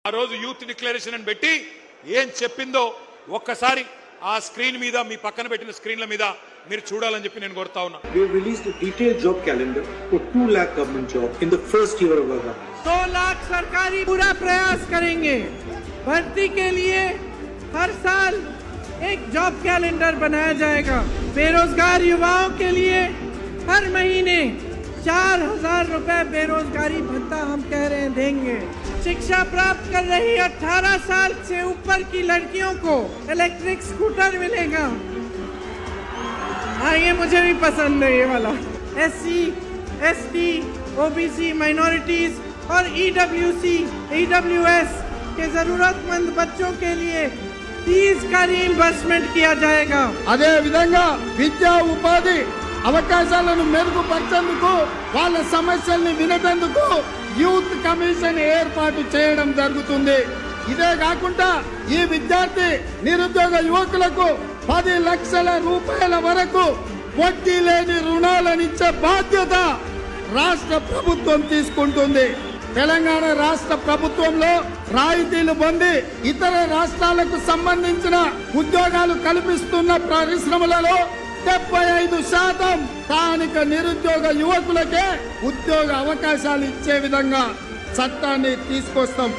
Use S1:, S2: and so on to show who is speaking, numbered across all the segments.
S1: ఆ రోజు youth declaration అని పెట్టి ఏం చెప్పిందో ఒక్కసారి ఆ స్క్రీన్ మీద మీ పక్కన పెట్టిన స్క్రీన్ల మీద మీరు చూడాలని చెప్పి నేను కోరుతా ఉన్నా.
S2: We have released a detailed job calendar for 2 lakh government jobs in the first year of our government.
S3: 2 lakh सरकारी पूरा प्रयास करेंगे। भर्ती के लिए हर साल एक जॉब कैलेंडर बनाया जाएगा। बेरोजगार युवाओं के लिए हर महीने 4,000 रुपए बेरोजगारी भत्ता हम कह रहे हैं देंगे। शिक्षा प्राप्त कर रही 18 साल से ऊपर की लड़कियों को इलेक्ट्रिक स्कूटर मिलेगा। हाँ, ये मुझे भी पसंद है ये वाला। SC, ST, OBC, माइनॉरिटीज और EWS के जरूरतमंद बच्चों के लिए फीस का रीइंबर्समेंट किया जाएगा।
S4: అదే విధంగా విద్యా ఉపాధి అవకాశాలను మెరుగుపరిచేందుకు వాళ్ళ సమస్యల్ని వినేందుకు యూత్ కమిషన్ ఏర్పాటు చేయడం జరుగుతుంది। ఇదే కాకుండా ఈ విద్యార్థి నిరుద్యోగ యువకులకు 10 లక్షల రూపాయల వరకు వడ్డీ లేని రుణాలను ఇచ్చే బాధ్యత రాష్ట్ర ప్రభుత్వం తీసుకుంటుంది। తెలంగాణ రాష్ట్ర ప్రభుత్వంలో రాయితీలు పొంది ఇతర రాష్ట్రాలకు సంబంధించిన ఉద్యోగాలు కల్పిస్తున్న పరిశ్రమలలో 75% స్థానిక నిరుద్యోగ యువకులకే ఉద్యోగ అవకాశాలు ఇచ్చే విధంగా చట్టాన్ని తీసుకొస్తాం।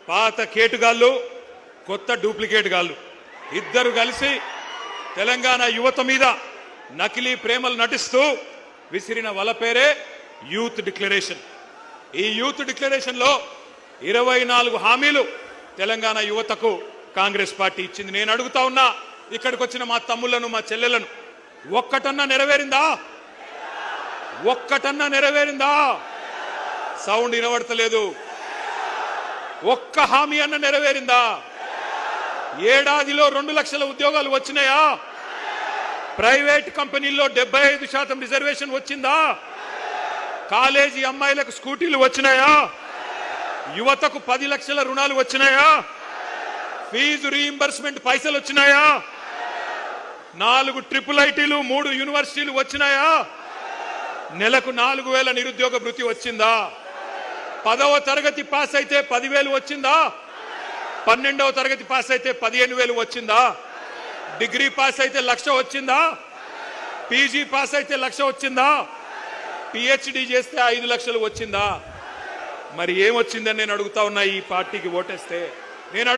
S1: పాత కేటుగాళ్ళు కొత్త డూప్లికేట్ గాళ్ళు ఇద్దరు కలిసి తెలంగాణ యువత మీద నకిలీ ప్రేమలు నటిస్తూ విసిరిన వల పేరే యూత్ డిక్లరేషన్। ఈ యూత్ డిక్లరేషన్ లో 24 హామీలు తెలంగాణ యువతకు కాంగ్రెస్ పార్టీ ఇచ్చింది। నేను అడుగుతా ఉన్నా, ఇక్కడికి వచ్చిన మా తమ్ముళ్లను మా చెల్లెలను, ఒక్కటన్నా నెరవేరిందా? ఒక్కటన్నా నెరవేరిందా? సౌండ్ వినబడతలేదు। ఒక్క హామీ అన్న నెరవేరిందా? ఏడాదిలో 2 లక్షల ఉద్యోగాలు వచ్చినాయా? ప్రైవేట్ కంపెనీల్లో 75% రిజర్వేషన్ వచ్చిందా? కాలేజీ అమ్మాయిలకు స్కూటీలు వచ్చినాయా? యువతకు 10 లక్షల రుణాలు వచ్చినాయా? ఫీజు రీయింబర్స్మెంట్ పైసలు వచ్చినాయా? 4 ట్రిపుల్ ఐటీలు 3 యూనివర్సిటీలు వచ్చినాయా? నెలకు 4,000 నిరుద్యోగ భృతి వచ్చిందా? 10వ తరగతి పాస్ అయితే 10,000 వచ్చిందా? 12వ తరగతి పాస్ అయితే 15,000 వచ్చిందా? డిగ్రీ పాస్ అయితే 1,00,000 వచ్చిందా? పీజీ పాస్ అయితే 1,00,000 వచ్చిందా? PhD చేస్తే 5 లక్షలు వచ్చిందా? మరి ఏమొచ్చిందని నేను అడుగుతా ఉన్నా ఈ పార్టీకి ఓటేస్తే। నేను